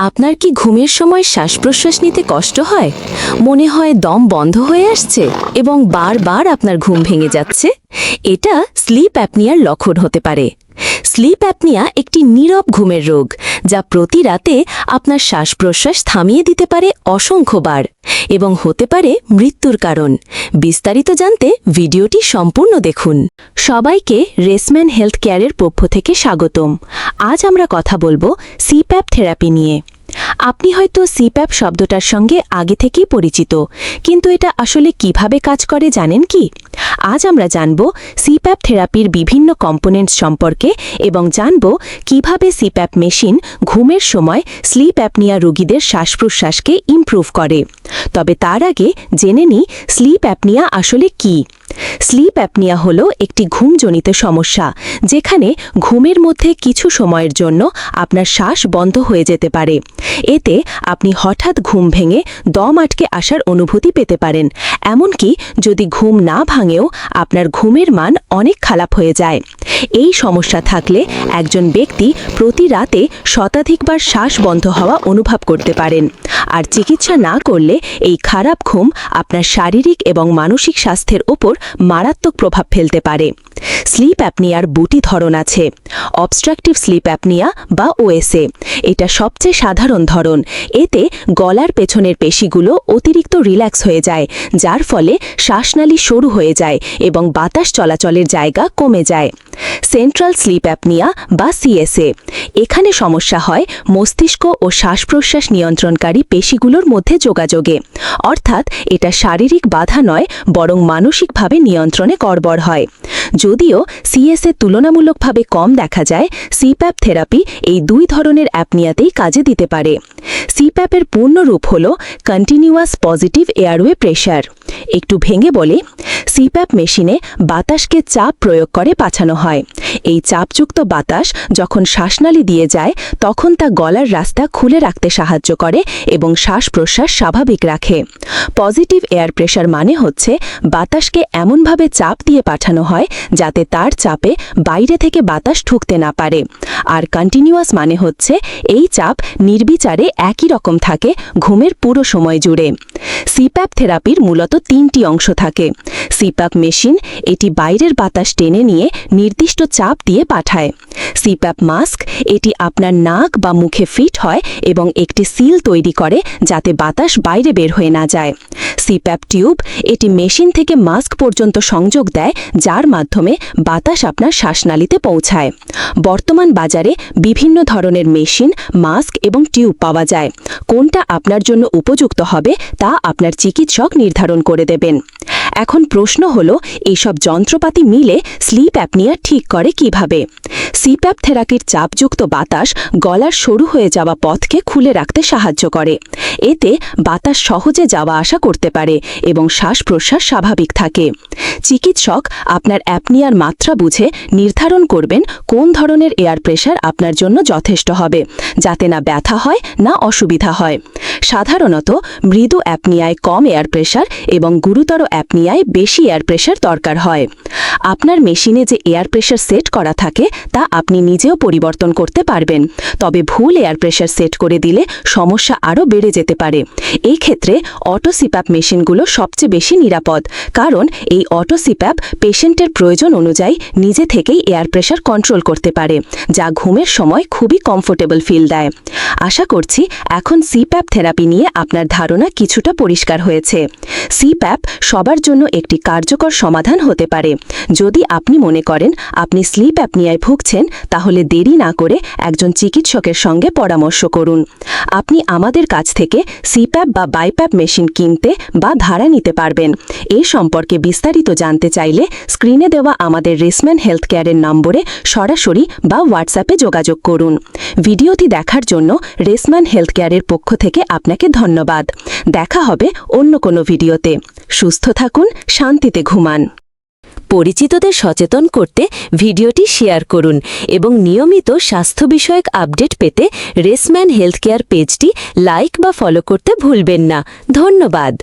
আপনার কি ঘুমের সময় শ্বাস-প্রশ্বাস নিতে কষ্ট হয়? মনে হয় দম বন্ধ হয়ে আসছে এবং বারবার আপনার ঘুম ভেঙে যাচ্ছে? এটা স্লিপ অ্যাপনিয়ার লক্ষণ হতে পারে। স্লিপ অ্যাপনিয়া একটি নীরব ঘুমের রোগ, যা প্রতি রাতে আপনার শ্বাস-প্রশ্বাস থামিয়ে দিতে পারে অসংখ্যবার এবং হতে পারে মৃত্যুর কারণ। বিস্তারিত জানতে ভিডিওটি সম্পূর্ণ দেখুন। সবাইকে রেসম্যান হেলথ কেয়ারের পক্ষ থেকে স্বাগতম। আজ আমরা কথা বলবো সিপ্যাপ থেরাপি নিয়ে। আপনি হয়তো সিপ্যাপ শব্দটার সঙ্গে আগে থেকেই পরিচিত, কিন্তু এটা আসলে কিভাবে কাজ করে জানেন কি? আজ আমরা জানব সিপ্যাপ থেরাপির বিভিন্ন কম্পোনেন্টস সম্পর্কে এবং জানব কিভাবে সিপ্যাপ মেশিন ঘুমের সময় স্লিপ অ্যাপনিয়া রোগীদের শ্বাস-প্রশ্বাসকে ইমপ্রুভ করে। তবে তার আগে জেনে নিই স্লিপ অ্যাপনিয়া আসলে কি। স্লিপ অ্যাপনিয়া হল একটি ঘুমজনিত সমস্যা, যেখানে ঘুমের মধ্যে কিছু সময়ের জন্য আপনার শ্বাস বন্ধ হয়ে যেতে পারে। এতে আপনি হঠাৎ ঘুম ভেঙে দম আটকে আসার অনুভূতি পেতে পারেন, এমনকি যদি ঘুম না ভাঙেও আপনার ঘুমের মান অনেক খারাপ হয়ে যায়। এই সমস্যা থাকলে একজন ব্যক্তি প্রতি রাতে শতাধিকবার শ্বাস বন্ধ হওয়া অনুভব করতে পারেন। আর চিকিৎসা না করলে এই খারাপ ঘুম আপনার শারীরিক এবং মানসিক স্বাস্থ্যের ওপর মারাত্মক প্রভাব ফেলতে পারে। স্লিপ অ্যাপনিয়ার দুটি ধরন আছে: অবস্ট্রাকটিভ স্লিপ অ্যাপনিয়া বা ওএসএ। এটা সবচেয়ে সাধারণ ধরন। এতে গলার পেছনের পেশিগুলো অতিরিক্ত রিল্যাক্স হয়ে যায়, যার ফলে শ্বাসনালী সরু হয়ে যায় এবং বাতাস চলাচলের জায়গা কমে যায়। সেন্ট্রাল স্লিপ অ্যাপনিয়া বা সিএসএ। এখানে সমস্যা হয় মস্তিষ্ক ও শ্বাস-প্রশ্বাস নিয়ন্ত্রণকারী পেশিগুলোর মধ্যে যোগাযোগে। অর্থাৎ এটা শারীরিক বাধা নয়, বরং মানসিকভাবে নিয়ন্ত্রণে গড়বড় হয়। যদিও সিএসএ তুলনামূলকভাবে কম দেখা যায়, সিপ্যাপ থেরাপি এই দুই ধরনের অ্যাপনিয়াতেই কাজে দিতে পারে। সিপ্যাপের পূর্ণ রূপ হল কন্টিনিউয়াস পজিটিভ এয়ারওয়ে প্রেশার। একটু ভেঙে বলে, সিপ্যাপ মেশিনে বাতাসকে চাপ প্রয়োগ করে পাঠানো হয়। এই চাপযুক্ত বাতাস যখন শ্বাসনালী দিয়ে যায়, তখন তা গলার রাস্তা খুলে রাখতে সাহায্য করে এবং শ্বাস-প্রশ্বাস স্বাভাবিক রাখে। পজিটিভ এয়ার প্রেশার মানে হচ্ছে বাতাসকে এমনভাবে চাপ দিয়ে পাঠানো হয় যাতে তার চাপে বাইরে থেকে বাতাস ঢুকতে না পারে। আর কন্টিনিউয়াস মানে হচ্ছে এই চাপ নির্বিচারে একই রকম থাকে ঘুমের পুরো সময় জুড়ে। সিপ্যাপ থেরাপির মূলত তিনটি অংশ থাকে। সিপ্যাপ মেশিন এটি বাইরের বাতাস টেনে নিয়ে নির্দিষ্ট চাপ দিয়ে পাঠায়। সিপ্যাপ মাস্ক এটি আপনার নাক বা মুখে ফিট হয় এবং একটি সিল তৈরি করে যাতে বাতাস বাইরে বের হয়ে না যায়। সিপ্যাপ টিউব এটি মেশিন থেকে মাস্ক পর্যন্ত সংযোগ দেয়, যার মাধ্যমে বাতাস আপনার শ্বাসনালীতে পৌঁছায়। বর্তমান বাজারে বিভিন্ন ধরনের মেশিন, মাস্ক এবং টিউব পাওয়া যায়। কোনটা আপনার জন্য উপযুক্ত হবে তা আপনার চিকিৎসক নির্ধারণ করে দেবেন। এখন প্রশ্ন হলো, এইসব যন্ত্রপাতি মিলে স্লিপ অ্যাপনিয়া ঠিক করে কিভাবে? সিপ্যাপ থেরাপির চাপযুক্ত বাতাস গলার সরু হয়ে যাওয়া পথকে খুলে রাখতে সাহায্য করে। এতে বাতাস সহজে যাওয়া আসা করতে পারে এবং শ্বাস-প্রশ্বাস স্বাভাবিক থাকে। চিকিৎসক আপনার অ্যাপনিয়ার মাত্রা বুঝে নির্ধারণ করবেন কোন ধরনের এয়ার প্রেশার আপনার জন্য যথেষ্ট হবে, যাতে না ব্যথা হয় না অসুবিধা হয়। সাধারণত মৃদু অ্যাপনিয়ায় কম এয়ার প্রেশার এবং গুরুতর অ্যাপনিয়ায় বেশি এয়ার প্রেশার দরকার হয়। আপনার মেশিনে যে এয়ার প্রেশার সেট করা থাকে তা আপনি নিজেও পরিবর্তন করতে পারবেন, তবে ভুল এয়ার প্রেশার সেট করে দিলে সমস্যা আরও বেড়ে যেতে পারে। এই ক্ষেত্রে অটো সিপ্যাপ মেশিনগুলো সবচেয়ে বেশি নিরাপদ, কারণ এই অটো সিপ্যাপ পেশেন্টের প্রয়োজন অনুযায়ী নিজে থেকেই এয়ার প্রেশার কন্ট্রোল করতে পারে, যা ঘুমের সময় খুবই কমফোর্টেবল ফিল দেয়। আশা করছি এখন সিপ্যাপ থেরাপি নিয়ে আপনার ধারণা কিছুটা পরিষ্কার হয়েছে। সিপ্যাপ সবার জন্য একটি কার্যকর সমাধান হতে পারে। যদি আপনি মনে করেন আপনি স্লিপ অ্যাপনিয়ায় ভুগছেন, তাহলে দেরি না করে একজন চিকিৎসকের সঙ্গে পরামর্শ করুন। আপনি আমাদের কাছ থেকে সিপ্যাপ বা বাইপ্যাপ মেশিন কিনতে বা ভাড়া নিতে পারবেন। এ সম্পর্কে বিস্তারিত জানতে চাইলে স্ক্রিনে দেওয়া আমাদের রেসম্যান হেলথ কেয়ারের নম্বরে সরাসরি বা হোয়াটসঅ্যাপে যোগাযোগ করুন। ভিডিওটি দেখার জন্য রেসম্যান হেলথ কেয়ারের পক্ষ থেকে আপনাকে ধন্যবাদ। দেখা হবে অন্য কোনো ভিডিওতে। সুস্থ থাকুন, শান্তিতে ঘুমান। পরিচিতদের সচেতন করতে ভিডিওটি শেয়ার করুন এবং নিয়মিত স্বাস্থ্য বিষয়ক আপডেট পেতে রেসম্যান হেলথ কেয়ার পেজটি লাইক বা ফলো করতে ভুলবেন না। ধন্যবাদ।